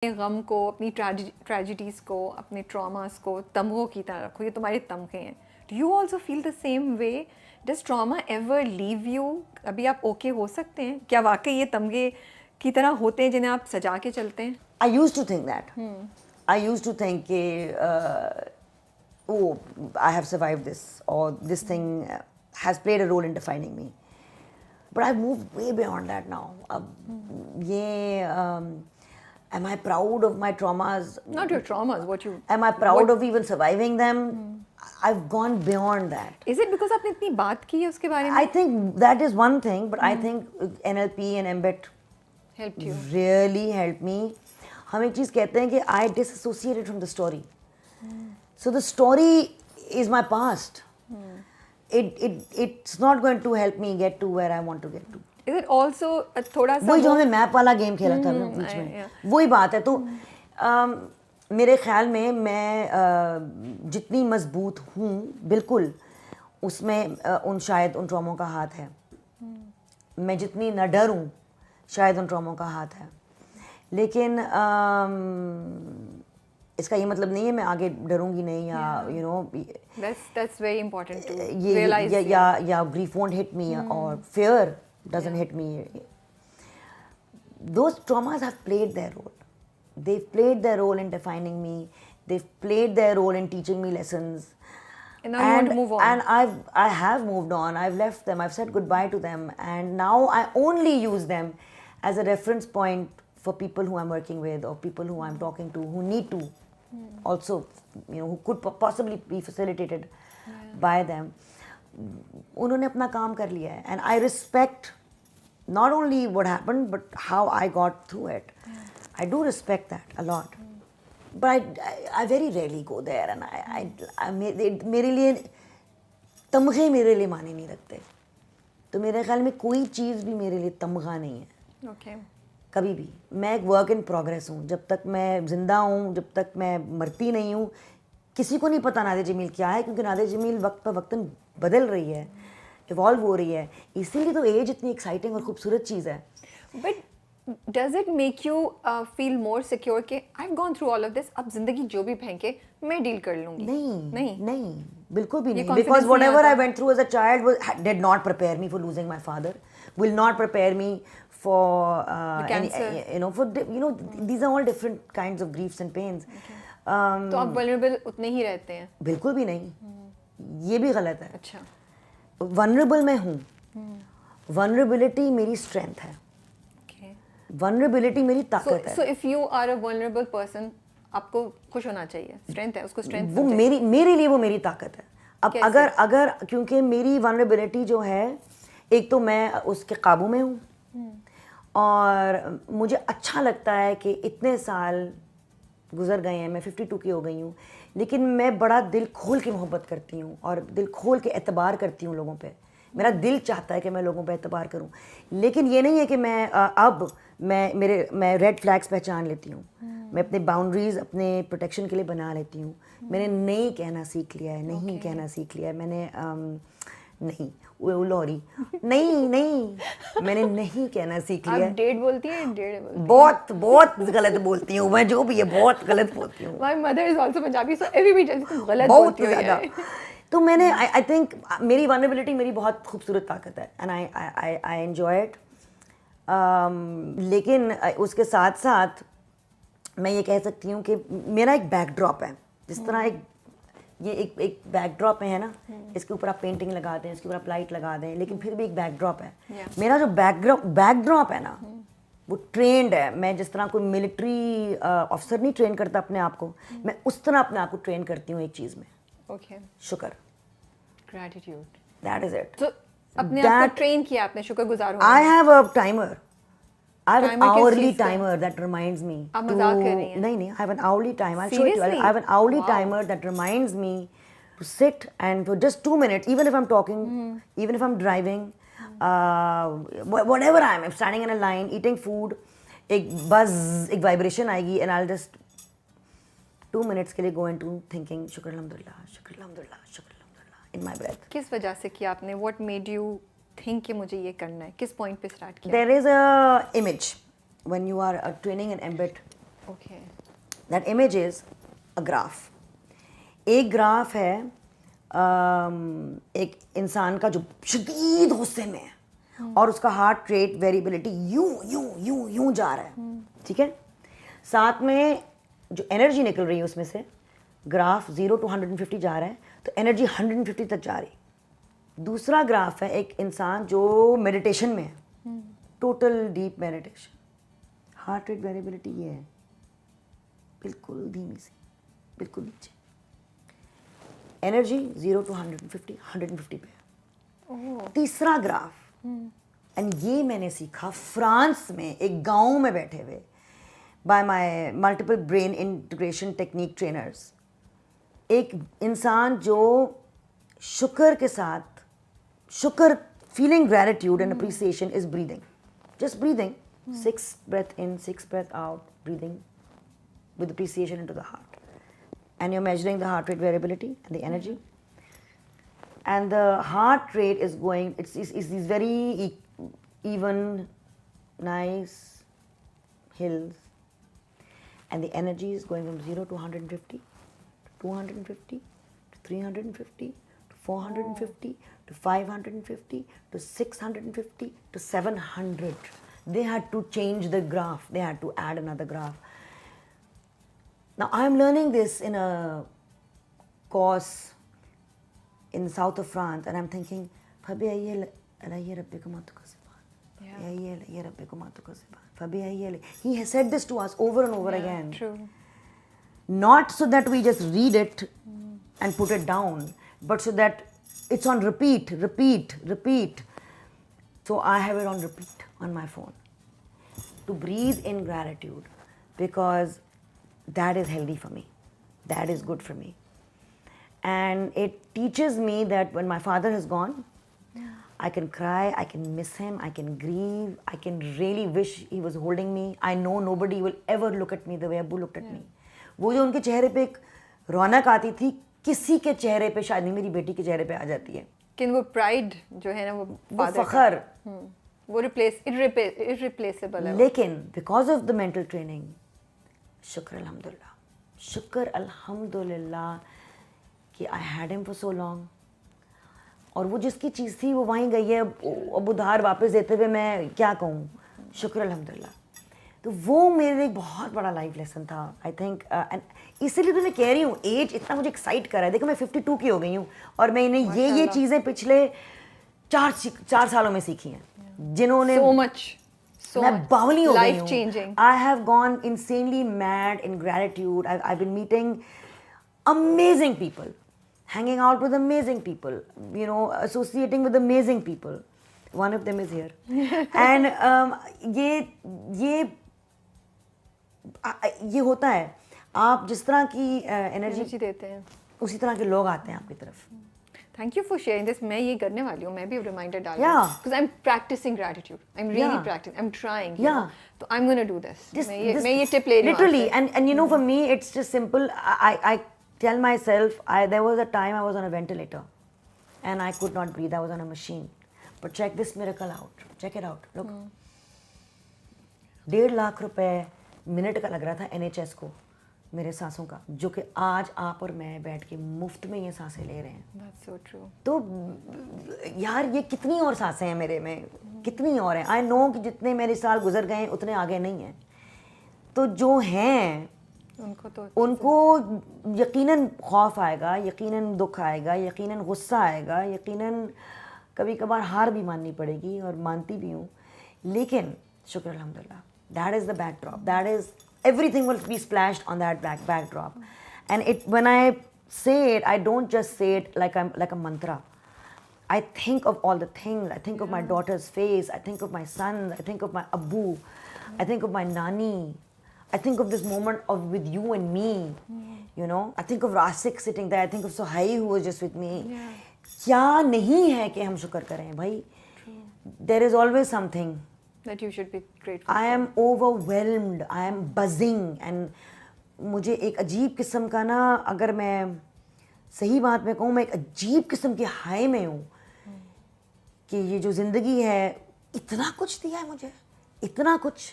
गम को, अपनी ट्रेजिडीज़ को, अपने ट्रॉमास को तमगों की तरह रखो, ये तुम्हारे तमगे हैं. Do you also feel the same way? Does trauma ever leave you? अभी आप ओके हो सकते हैं क्या? वाकई ये तमगे की तरह होते हैं जिन्हें आप सजा के चलते हैं? I used to think that. I used to think कि oh, I have survived this, or this thing has played a role in defining me. But I've moved way beyond that now. अब ये am I proud of my traumas? Not your traumas, what you... Am I proud of even surviving them? I've gone beyond that. Is it because आपने इतनी बात की है उसके बारे में? I think that is one thing, but I think NLP and MBET Helped you. really helped me. हम एक चीज़ कहते हैं कि I disassociated from the story. So the story is my past. It's not going to help me get to where I want to get to. Is it also थोड़ा सा वही जो हमने मैप वाला गेम खेला था बीच में, वही बात है. तो मेरे ख्याल में मैं जितनी मजबूत हूँ बिल्कुल उसमें शायद उन ट्रॉमों का हाथ है. मैं जितनी न डरूं शायद उन ट्रॉमों का हाथ है. लेकिन इसका ये मतलब नहीं है मैं आगे डरूंगी नहीं या you know that's very important to ये realize. या grief won't hit me or fear doesn't hit me. Those traumas have played their role. They've played their role in defining me. They've played their role in teaching me lessons. And now you want to move on. And I have moved on. I've left them. I've said goodbye to them. And now I only use them as a reference point for people who I'm working with or people who I'm talking to who need to also, who could possibly be facilitated by them. उन्होंने अपना काम कर लिया है. And I respect not only what happened but how I got through it. I do respect that a lot. But I very rarely go there and I मेरे लिए तमगे मेरे लिए माने नहीं रखते. तो मेरे ख्याल में कोई चीज़ भी मेरे लिए तमगा नहीं है. Okay. कभी भी. मैं एक वर्क इन प्रोग्रेस हूँ. जब तक मैं ज़िंदा हूँ, जब तक मैं मरती नहीं हूँ, किसी को नहीं पता नादिया जमील क्या है, क्योंकि नादिया जमील वक्त पर वक्तन बदल रही है, इवॉल्व हो रही है. इसीलिए तो एज इतनी एक्साइटिंग और खूबसूरत चीज़ है. But does it make you feel more secure कि I've gone through all of this, अब जिंदगी जो भी फेंके मैं डील कर लूँगी? नहीं, बिल्कुल भी नहीं. confidence Because नहीं whatever आता. I went through as a child did not prepare me for losing my father, will not prepare me for cancer. these are all different kinds of griefs and pains. तो आप vulnerable उतने ही रहते हैं? बिल्कुल भी नहीं. ये भी गलत है. अच्छा. vulnerable मैं हूँ. vulnerability मेरी strength है. vulnerability मेरी ताकत है. So if you are a vulnerable person, आपको खुश होना चाहिए. Strength है, उसको strength वो मेरे लिए वो मेरी ताकत है. अब अगर क्योंकि मेरी vulnerability जो है, एक तो मैं उसके काबू में हूँ और मुझे अच्छा लगता है कि इतने साल गुजर गए हैं, मैं 52 की हो गई हूँ, लेकिन मैं बड़ा दिल खोल के मोहब्बत करती हूँ और दिल खोल के एतबार करती हूँ लोगों पे. मेरा दिल चाहता है कि मैं लोगों पे एतबार करूँ, लेकिन ये नहीं है कि मैं रेड फ्लैग्स पहचान लेती हूँ. मैं अपने बाउंड्रीज अपने प्रोटेक्शन के लिए बना लेती हूँ. मैंने नहीं कहना सीख लिया है, नहीं कहना सीख लिया है मैंने. नहीं लॉरी नहीं मैंने नहीं कहना सीख लिया. आप डेढ़ बोलती हैं? डेढ़ बहुत गलत बोलती हूँ मैं. जो भी है बहुत गलत बोलती हूँ. My mother is also Punjabi, so everybody tells me गलत बहुत बोलती हो ज़्यादा. तो मैंने आई थिंक मेरी vulnerability मेरी बहुत खूबसूरत ताकत है and I enjoy it. लेकिन उसके साथ साथ मैं ये कह सकती हूँ कि मेरा एक बैकड्रॉप है. जिस तरह ये एक बैकड्रॉप है ना, इसके ऊपर आप पेंटिंग लगा दें, इसके ऊपर आप लाइट लगा दें, लेकिन फिर भी एक बैकड्रॉप है. मेरा जो बैकड्रॉप है ना, वो ट्रेंड है. मैं जिस तरह कोई मिलिट्री ऑफिसर नहीं ट्रेन करता अपने आप को, मैं उस तरह अपने आप को ट्रेन करती हूँ एक चीज़ में. शुक्र. Gratitude. That is it. तो अपने आप को ट्रेन किया आपने शुक्रगुजार होने. I have a timer. I have an Timer किस hourly चीज़ का? timer that reminds me. आप मजाक कर रही हैं? नहीं. I have an hourly timer. I'll show it to you. Seriously? I have an hourly Wow. timer that reminds me to sit and for just 2 minutes, even if I'm talking, even if I'm driving, whatever I am. I'm standing in a line, eating food, एक buzz, एक vibration आएगी, and I'll just 2 minutes के लिए go into thinking शुक्र अल्हम्दुलिल्लाह in my breath. किस वजह से किया आपने? What made you think कि मुझे ये करना है? किस point पे start किया? There is a image when you are training an MBET okay that image is a graph. एक ग्राफ है एक इंसान का जो शदीद गुस्से में है और उसका हार्ट रेट वेरिएबिलिटी यूं यूं यूं यूं जा रहा है, ठीक है. साथ में जो एनर्जी निकल रही है उसमें से ग्राफ 0 to 150 जा रहा है, तो एनर्जी 150 तक जा रही. दूसरा ग्राफ है एक इंसान जो मेडिटेशन में है, total deep meditation. Heart rate variability ये है, बिल्कुल धीमी सी, बिल्कुल नीचे. एनर्जी 0 to 150 150 पे है. तीसरा ग्राफ, एंड ये मैंने सीखा फ्रांस में एक गांव में बैठे हुए by my multiple brain integration technique trainers. एक इंसान जो शुक्र के साथ, शुक्र, feeling gratitude and appreciation is breathing, just breathing, 6 breath in, 6 breath out, breathing with appreciation into the heart. And you're measuring the heart rate variability and the energy. And the heart rate is going, it's these very even, nice hills. And the energy is going from 0 to 150, to 250, to 350, to 450, to 550, to 650, to 700. They had to change the graph. They had to add another graph. Now I am learning this in a course in the south of France, and I'm thinking, he has said this to us over and over again. True. Not so that we just read it and put it down, but so that it's on repeat, repeat, repeat. So I have it on repeat on my phone to breathe in gratitude, because that is healthy for me, that is good for me. And it teaches me that when my father has gone, I can cry, I can miss him, I can grieve, I can really wish he was holding me. I know nobody will ever look at me the way Abu looked at me. वो जो उनके चेहरे पे एक रौनक आती थी, किसी के चेहरे पे शायद नहीं मेरी बेटी के चेहरे पे आ जाती है. कि वो प्राइड जो है ना, वो फखर, वो इररिप्लेसेबल है. लेकिन because of the mental training, शुक्र अल्हम्दुलिल्लाह, शुक्र अल्हम्दुलिल्लाह कि I had him for so long. और वो जिसकी चीज़ थी वो वहीं गई है, अब उधार वापस देते हुए मैं क्या कहूँ, शुक्र अल्हम्दुलिल्लाह. तो वो मेरे लिए बहुत बड़ा लाइफ लेसन था, आई थिंक. एंड इसीलिए तो मैं कह रही हूँ, एज इतना मुझे एक्साइट कर रहा है. देखो मैं 52 की हो गई हूँ और मैंने ये चीज़ें पिछले 4 सालों में सीखी हैं, जिन्होंने so much मैं बावली हो गई life changing. हूँ. I have gone insanely mad in gratitude. I've been meeting amazing people, hanging out with amazing people, you know, associating with amazing people. One of them is here. And ये होता है, आप जिस तरह की energy देते हैं, उसी तरह के लोग आते हैं आपकी तरफ. Thank you for sharing this. मैं ये करने वाली हूँ, मैं भी रिमाइंडर डाल Yeah. Because I am practicing gratitude, I am really Yeah. Practicing, I am trying. Yeah. तो I am gonna do this. मैं ये टिप ले रही हूँ literally. आपसे. And you know, for me it's just simple. I tell myself, there was a time I was on a ventilator and I could not breathe. I was on a machine. But check this miracle out. Check it out. Look. 1.5 lakh रुपए minute का लग रहा था NHS को, मेरे सांसों का, जो कि आज आप और मैं बैठ के मुफ्त में ये सांसें ले रहे हैं. That's so true. तो यार ये कितनी और सांसें हैं मेरे में, कितनी और हैं. आई नो कि जितने मेरे साल गुजर गए उतने आगे नहीं हैं. तो जो हैं उनको यकीनन खौफ आएगा, यकीनन दुख आएगा, यकीनन गुस्सा आएगा, यकीनन कभी कभार हार भी माननी पड़ेगी, और मानती भी हूँ. लेकिन शुक्र अल्हम्दुलिल्लाह, that is the backdrop. That is, everything will be splashed on that backdrop. And when I say it, I don't just say it like a mantra. I think of all the things. I think of my daughter's face. I think of my sons. I think of my Abu. I think of my Nani. I think of this moment with you and me. You know, I think of Rasik sitting there. I think of Sohail who was just with me. क्या नहीं है कि हम शुक्र करें भाई. There is always something that you should be grateful. I am overwhelmed. I am buzzing. And मुझे एक अजीब किस्म का ना, अगर मैं सही बात में कहूँ, मैं एक अजीब किस्म के हाई में हूँ कि ये जो ज़िंदगी है, इतना कुछ दिया है मुझे, इतना कुछ.